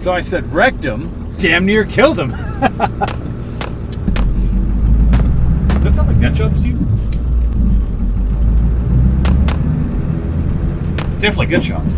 So I said wrecked him, damn near killed him. That sound like gunshots to you? Definitely gunshots.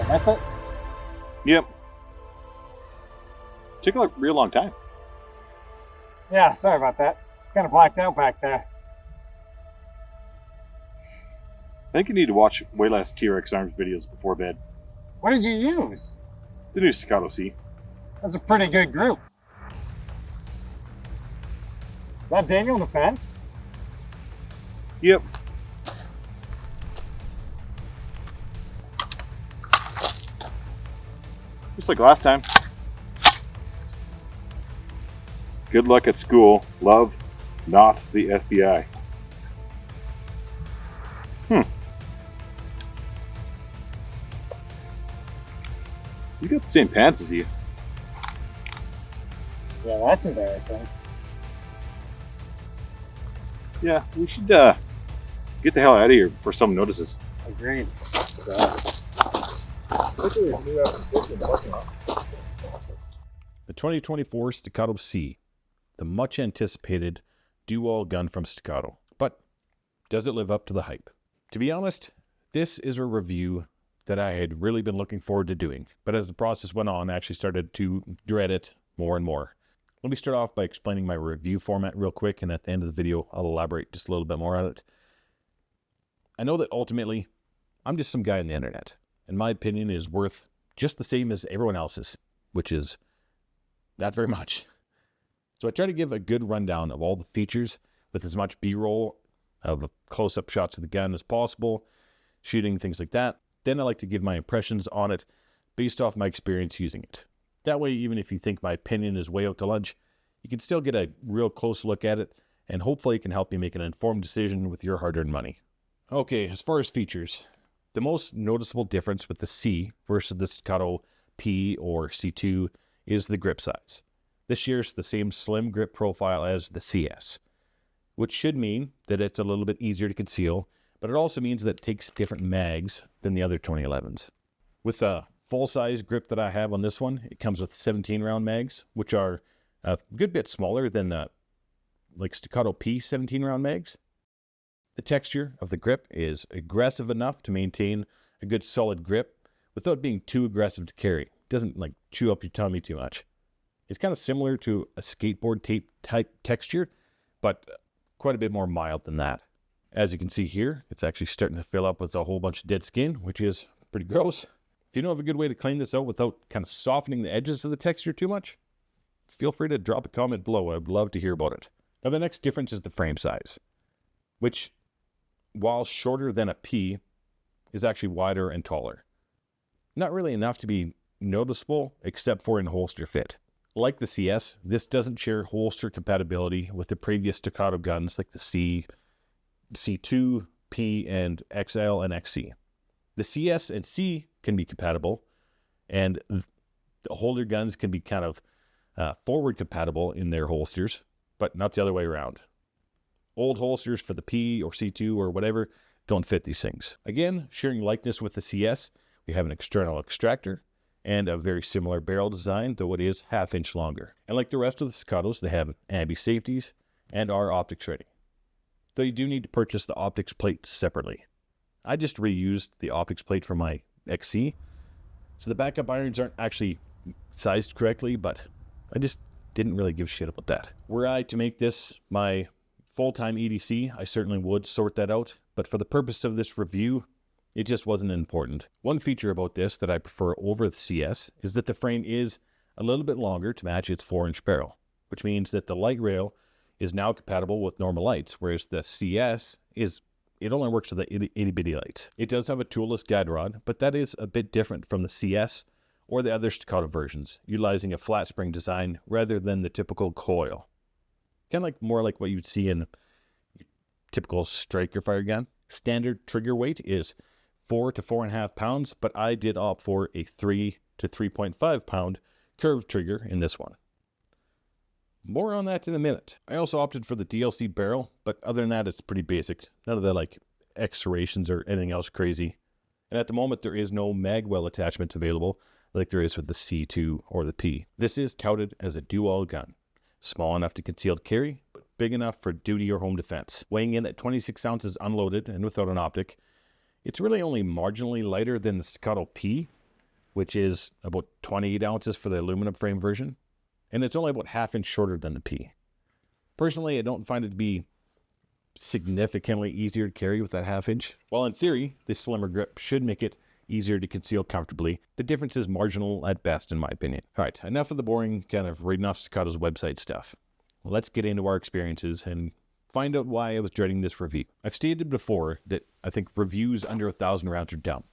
That's it? Yep. Took a real long time. Yeah, sorry about that. Kind of blacked out back there. I think you need to watch way less T-Rex Arms videos before bed. What did you use? The new Staccato C. That's a pretty good group. Is that Daniel on the fence? Yep. Just like last time. Good luck at school. Love, not the FBI. You got the same pants as you. Yeah, that's embarrassing. Yeah, we should get the hell out of here before someone notices. Agreed. The 2024 Staccato C, the much anticipated dual gun from Staccato. But does it live up to the hype? To be honest, this is a review that I had really been looking forward to doing, but as the process went on, I actually started to dread it more and more. Let me start off by explaining my review format real quick, and at the end of the video, I'll elaborate just a little bit more on it. I know that ultimately, I'm just some guy on the internet, and my opinion is worth just the same as everyone else's, which is not very much. So I try to give a good rundown of all the features with as much B-roll of close-up shots of the gun as possible, shooting, things like that. Then I like to give my impressions on it based off my experience using it. That way, even if you think my opinion is way out to lunch, you can still get a real close look at it, and hopefully it can help you make an informed decision with your hard-earned money. Okay, as far as features, the most noticeable difference with the C versus the Staccato P or C2 is the grip size. This shares the same slim grip profile as the CS, which should mean that it's a little bit easier to conceal, but it also means that it takes different mags than the other 2011s. With a full-size grip that I have on this one, it comes with 17-round mags, which are a good bit smaller than the Staccato P 17-round mags. The texture of the grip is aggressive enough to maintain a good solid grip without being too aggressive to carry. It doesn't chew up your tummy too much. It's kind of similar to a skateboard tape type texture, but quite a bit more mild than that. As you can see here, it's actually starting to fill up with a whole bunch of dead skin, which is pretty gross. If you know of a good way to clean this out without kind of softening the edges of the texture too much, feel free to drop a comment below. I'd love to hear about it. Now, the next difference is the frame size, which, while shorter than a P, is actually wider and taller. Not really enough to be noticeable, except for in holster fit. Like the CS, this doesn't share holster compatibility with the previous Staccato guns like the C, C2, P, and XL and XC. The CS and C can be compatible, and the holder guns can be kind of forward compatible in their holsters, but not the other way around. Old holsters for the P or C2 or whatever don't fit these things. Again, sharing likeness with the CS, we have an external extractor and a very similar barrel design, though it is half-inch longer. And like the rest of the Staccatos, they have ambi safeties and are optics ready. Though you do need to purchase the optics plate separately. I just reused the optics plate for my XC, so the backup irons aren't actually sized correctly, but I just didn't really give a shit about that. Were I to make this my full-time EDC, I certainly would sort that out, but for the purpose of this review, it just wasn't important. One feature about this that I prefer over the CS is that the frame is a little bit longer to match its 4-inch barrel, which means that the light rail is now compatible with normal lights, whereas the CS it only works with the itty-bitty lights. It does have a toolless guide rod, but that is a bit different from the CS or the other Staccato versions, utilizing a flat spring design rather than the typical coil. Kind of more like what you'd see in your typical striker fire gun. Standard trigger weight is 4 to 4.5 pounds, but I did opt for a 3 to 3.5 pound curved trigger in this one. More on that in a minute. I also opted for the DLC barrel, but other than that, it's pretty basic. None of the X serrations or anything else crazy. And at the moment, there is no magwell attachment available like there is with the C2 or the P. This is touted as a dual gun. Small enough to concealed carry, but big enough for duty or home defense. Weighing in at 26 ounces unloaded and without an optic, it's really only marginally lighter than the Staccato P, which is about 28 ounces for the aluminum frame version, and it's only about half-inch shorter than the P. Personally, I don't find it to be significantly easier to carry with that half-inch. While in theory, this slimmer grip should make it easier to conceal comfortably, the difference is marginal at best in my opinion. Alright, enough of the boring kind of reading off Staccato's website stuff. Let's get into our experiences and find out why I was dreading this review. I've stated before that I think reviews under 1,000 rounds are dumb.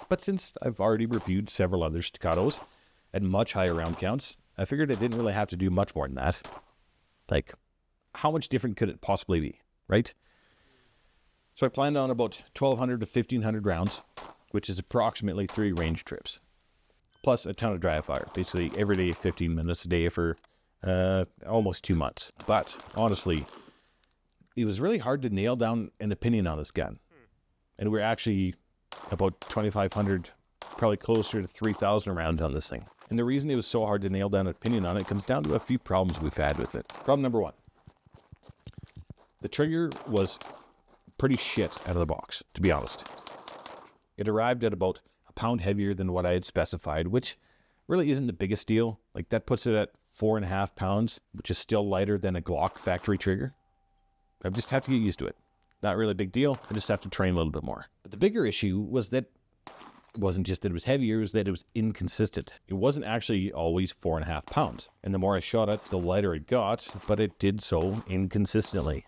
But since I've already reviewed several other Staccatos at much higher round counts, I figured I didn't really have to do much more than that. Like, how much different could it possibly be, right? So I planned on about 1,200 to 1,500 rounds, which is approximately 3 range trips. Plus a ton of dry fire, basically every day 15 minutes a day for almost 2 months. But honestly, it was really hard to nail down an opinion on this gun. And we're actually about 2,500, probably closer to 3,000 rounds on this thing. And the reason it was so hard to nail down an opinion on it comes down to a few problems we've had with it. Problem number 1. The trigger was pretty shit out of the box, to be honest. It arrived at about a pound heavier than what I had specified, which really isn't the biggest deal. Like, that puts it at 4.5 pounds, which is still lighter than a Glock factory trigger. I just have to get used to it. Not really a big deal. I just have to train a little bit more. But the bigger issue was that it wasn't just that it was heavier, it was that it was inconsistent. It wasn't actually always 4.5 pounds. And the more I shot it, the lighter it got, but it did so inconsistently.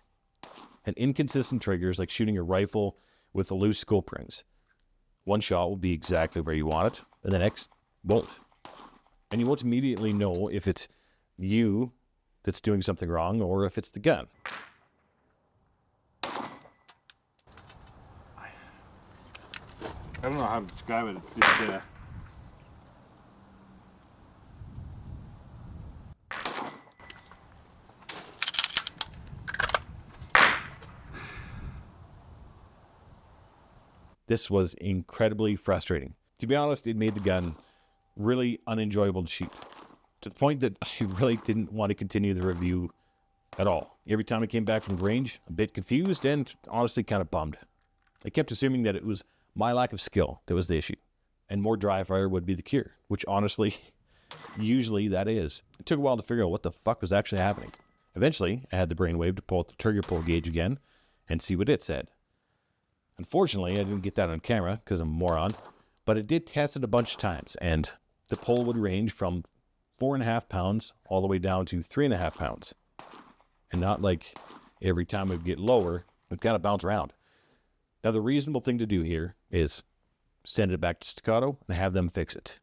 And inconsistent triggers like shooting a rifle with the loose scope rings. One shot will be exactly where you want it, and the next won't. And you won't immediately know if it's you that's doing something wrong or if it's the gun. I don't know how to describe it. It's just, This was incredibly frustrating. To be honest, it made the gun really unenjoyable to shoot, to the point that I really didn't want to continue the review at all. Every time I came back from range, a bit confused and honestly kind of bummed. I kept assuming that it was my lack of skill that was the issue, and more dry fire would be the cure, which honestly, usually that is. It took a while to figure out what the fuck was actually happening. Eventually, I had the brainwave to pull out the trigger pull gauge again and see what it said. Unfortunately, I didn't get that on camera because I'm a moron, but it did test it a bunch of times, and the pull would range from 4.5 pounds all the way down to 3.5 pounds. And not like every time it would get lower, it would kind of bounce around. Now, the reasonable thing to do here is send it back to Staccato and have them fix it.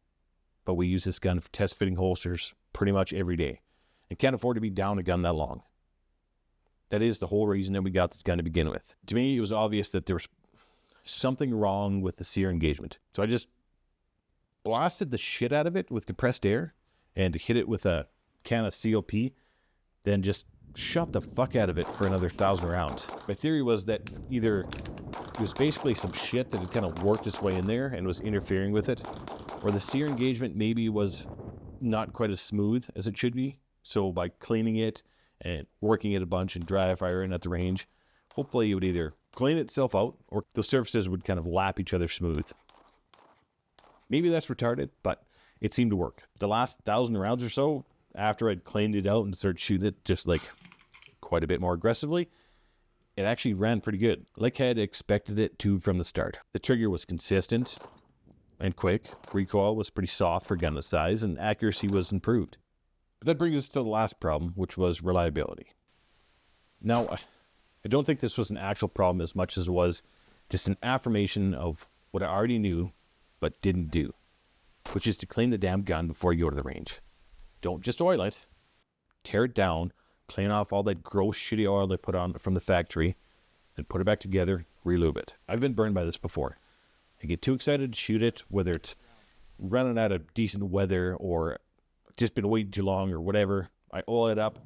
But we use this gun for test fitting holsters pretty much every day and can't afford to be down a gun that long. That is the whole reason that we got this gun to begin with. To me, it was obvious that there was something wrong with the sear engagement. So I just blasted the shit out of it with compressed air and hit it with a can of COP, then just shot the fuck out of it for another 1,000 rounds. My theory was that either it was basically some shit that had kind of worked its way in there and was interfering with it, or the sear engagement maybe was not quite as smooth as it should be. So by cleaning it and working it a bunch and dry firing at the range, hopefully it would either clean itself out or the surfaces would kind of lap each other smooth. Maybe that's retarded, but it seemed to work. The last 1,000 rounds or so, after I'd cleaned it out and started shooting it just like quite a bit more aggressively, it actually ran pretty good, like I had expected it to from the start. The trigger was consistent and quick, recoil was pretty soft for gun the size, and accuracy was improved. But that brings us to the last problem, which was reliability. Now, I don't think this was an actual problem as much as it was just an affirmation of what I already knew but didn't do, which is to clean the damn gun before you go to the range. Don't just oil it, tear it down, clean off all that gross shitty oil they put on from the factory, and put it back together, relube it. I've been burned by this before. I get too excited to shoot it, whether it's running out of decent weather or just been waiting too long or whatever. I oil it up,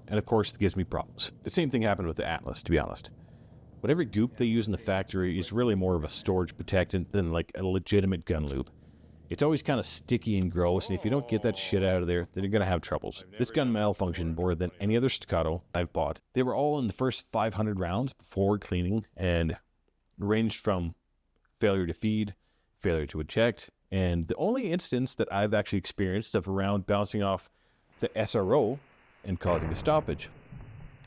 and of course it gives me problems. The same thing happened with the Atlas, to be honest. Whatever goop they use in the factory is really more of a storage protectant than like a legitimate gun lube. It's always kind of sticky and gross, and if you don't get that shit out of there, then you're going to have troubles. This gun malfunctioned more than any other Staccato I've bought. They were all in the first 500 rounds before cleaning and ranged from failure to feed, failure to eject, and the only instance that I've actually experienced of a round bouncing off the SRO and causing a stoppage,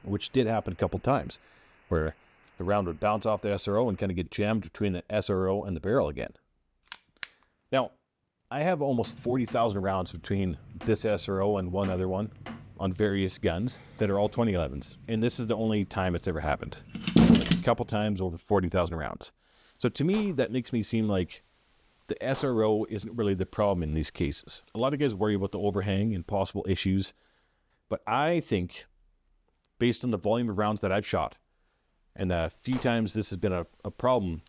which did happen a couple times, where the round would bounce off the SRO and kind of get jammed between the SRO and the barrel again. Now, I have almost 40,000 rounds between this SRO and one other one on various guns that are all 2011s, and this is the only time it's ever happened. A couple times over 40,000 rounds. So to me, that makes me seem like the SRO isn't really the problem in these cases. A lot of guys worry about the overhang and possible issues, but I think, based on the volume of rounds that I've shot, and the few times this has been a problem,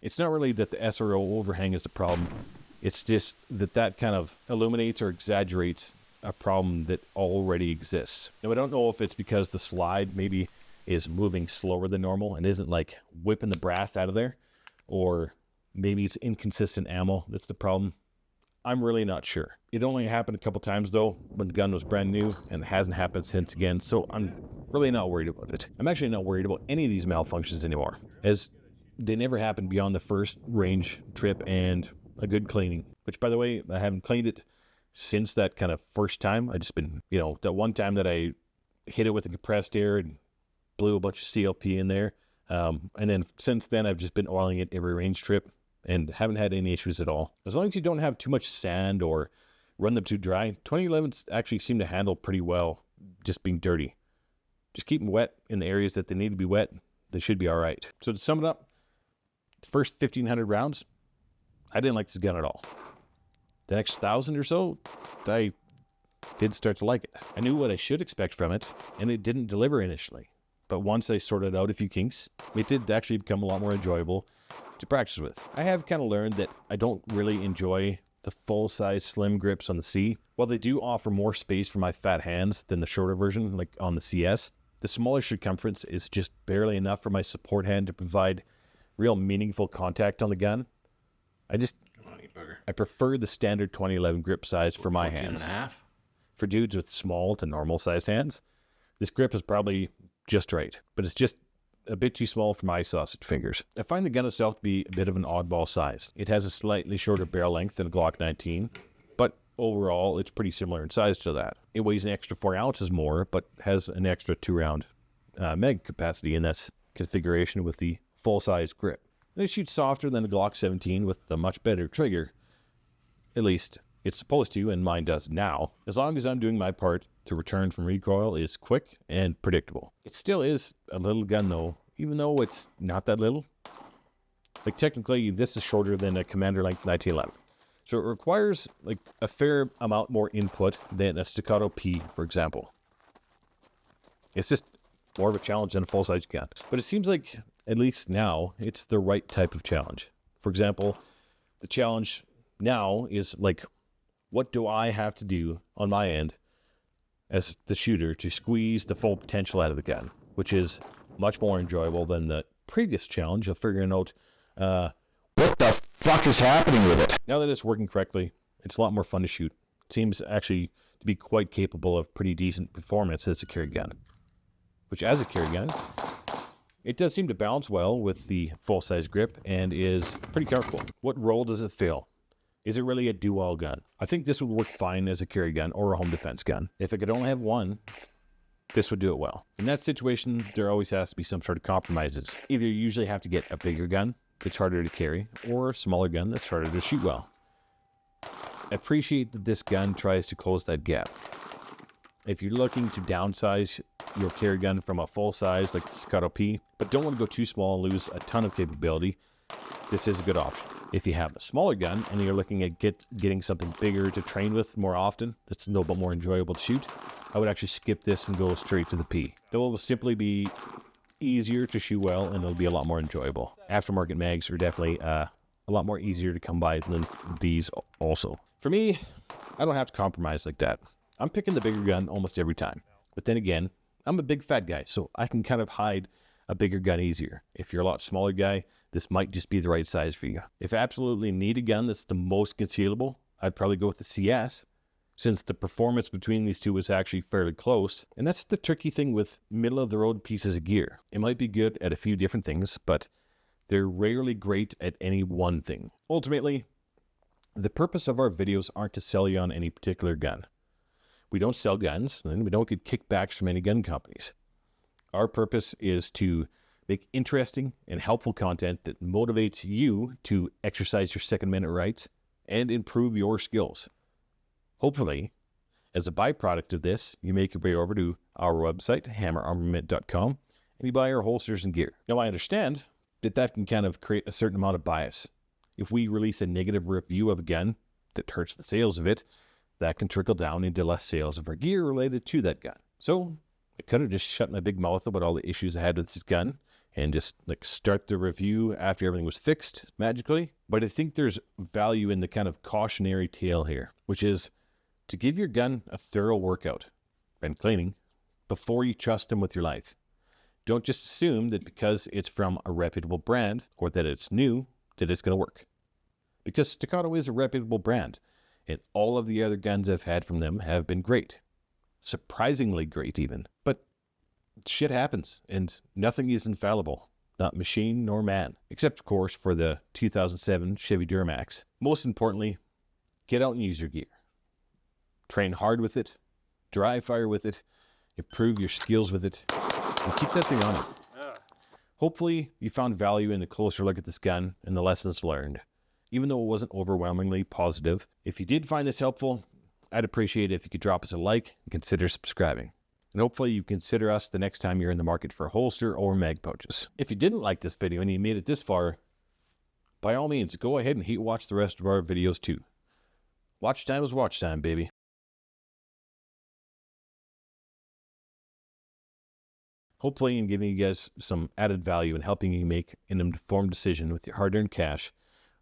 it's not really that the SRO overhang is the problem. It's just that kind of illuminates or exaggerates a problem that already exists. Now, I don't know if it's because the slide maybe is moving slower than normal and isn't like whipping the brass out of there, or maybe it's inconsistent ammo that's the problem. I'm really not sure. It only happened a couple times though when the gun was brand new, and it hasn't happened since again, so I'm really not worried about it. I'm actually not worried about any of these malfunctions anymore, as they never happened beyond the first range trip and a good cleaning, which, by the way, I haven't cleaned it since that kind of first time. I just been, that one time that I hit it with the compressed air and blew a bunch of CLP in there. And then since then, I've just been oiling it every range trip and haven't had any issues at all. As long as you don't have too much sand or run them too dry, 2011s actually seem to handle pretty well just being dirty. Just keep them wet in the areas that they need to be wet. They should be all right. So to sum it up, the first 1,500 rounds, I didn't like this gun at all. The next 1,000 or so, I did start to like it. I knew what I should expect from it, and it didn't deliver initially. But once I sorted out a few kinks, it did actually become a lot more enjoyable to practice with. I have kind of learned that I don't really enjoy the full-size slim grips on the C. While they do offer more space for my fat hands than the shorter version, like on the CS, the smaller circumference is just barely enough for my support hand to provide real meaningful contact on the gun. I prefer the standard 2011 grip size for my hands. 14.5? For dudes with small to normal sized hands, this grip is probably just right, but it's just a bit too small for my sausage fingers. I find the gun itself to be a bit of an oddball size. It has a slightly shorter barrel length than a Glock 19, but overall it's pretty similar in size to that. It weighs an extra 4 ounces more, but has an extra 2-round mag capacity in this configuration with the full-size grip. It shoots softer than a Glock 17 with a much better trigger, at least it's supposed to, and mine does now, as long as I'm doing my part. The return from recoil is quick and predictable. It still is a little gun though, even though it's not that little. Like technically, this is shorter than a commander length 1911. So it requires like a fair amount more input than a Staccato P, for example. It's just more of a challenge than a full-size gun. But it seems like, at least now, it's the right type of challenge. For example, the challenge now is like, what do I have to do on my end as the shooter to squeeze the full potential out of the gun, which is much more enjoyable than the previous challenge of figuring out what the fuck is happening with it. Now that it's working correctly, it's a lot more fun to shoot. It seems actually to be quite capable of pretty decent performance as a carry gun, which as a carry gun, it does seem to balance well with the full-size grip and is pretty comfortable. What role does it fill? Is it really a dual gun? I think this would work fine as a carry gun or a home defense gun. If it could only have one, this would do it well. In that situation, there always has to be some sort of compromises. Either you usually have to get a bigger gun that's harder to carry, or a smaller gun that's harder to shoot well. I appreciate that this gun tries to close that gap. If you're looking to downsize your carry gun from a full size like the Staccato P, but don't want to go too small and lose a ton of capability, this is a good option. If you have a smaller gun and you're looking at getting something bigger to train with more often, that's a little bit more enjoyable to shoot, I would actually skip this and go straight to the P. It will simply be easier to shoot well and it'll be a lot more enjoyable. Aftermarket mags are definitely a lot more easier to come by than these also. For me, I don't have to compromise like that. I'm picking the bigger gun almost every time. But then again, I'm a big fat guy, so I can kind of hide a bigger gun easier. If you're a lot smaller guy, this might just be the right size for you. If I absolutely need a gun that's the most concealable, I'd probably go with the CS, since the performance between these two is actually fairly close. And that's the tricky thing with middle-of-the-road pieces of gear. It might be good at a few different things, but they're rarely great at any one thing. Ultimately, the purpose of our videos aren't to sell you on any particular gun. We don't sell guns, and we don't get kickbacks from any gun companies. Our purpose is to make interesting and helpful content that motivates you to exercise your Second Amendment rights and improve your skills. Hopefully, as a byproduct of this, you make your way over to our website, hammerarmament.com, and you buy our holsters and gear. Now, I understand that can kind of create a certain amount of bias. If we release a negative review of a gun that hurts the sales of it, that can trickle down into less sales of our gear related to that gun. So I could have just shut my big mouth about all the issues I had with this gun and just like start the review after everything was fixed magically. But I think there's value in the kind of cautionary tale here, which is to give your gun a thorough workout and cleaning before you trust them with your life. Don't just assume that because it's from a reputable brand or that it's new, that it's going to work. Because Staccato is a reputable brand, and all of the other guns I've had from them have been great. Surprisingly great even. But shit happens, and nothing is infallible. Not machine nor man. Except, of course, for the 2007 Chevy Duramax. Most importantly, get out and use your gear. Train hard with it, dry fire with it, improve your skills with it, and keep that thing on it. Hopefully, you found value in a closer look at this gun and the lessons learned, even though it wasn't overwhelmingly positive. If you did find this helpful, I'd appreciate it if you could drop us a like and consider subscribing. And hopefully you consider us the next time you're in the market for a holster or mag pouches. If you didn't like this video and you made it this far, by all means, go ahead and hate watch the rest of our videos too. Watch time is watch time, baby. Hopefully in giving you guys some added value and helping you make an informed decision with your hard-earned cash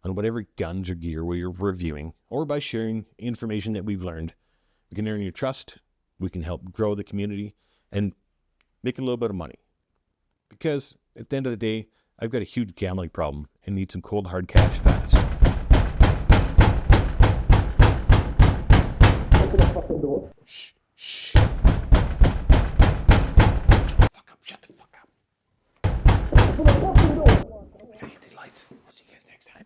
on whatever guns or gear we're reviewing, or by sharing information that we've learned. We can earn your trust, we can help grow the community, and make a little bit of money. Because at the end of the day, I've got a huge gambling problem and need some cold hard cash fast. Open the fucking door. Shh, shh. Shut the fuck up. Open the fucking door. I gotta hit the lights. I'll see you guys next time.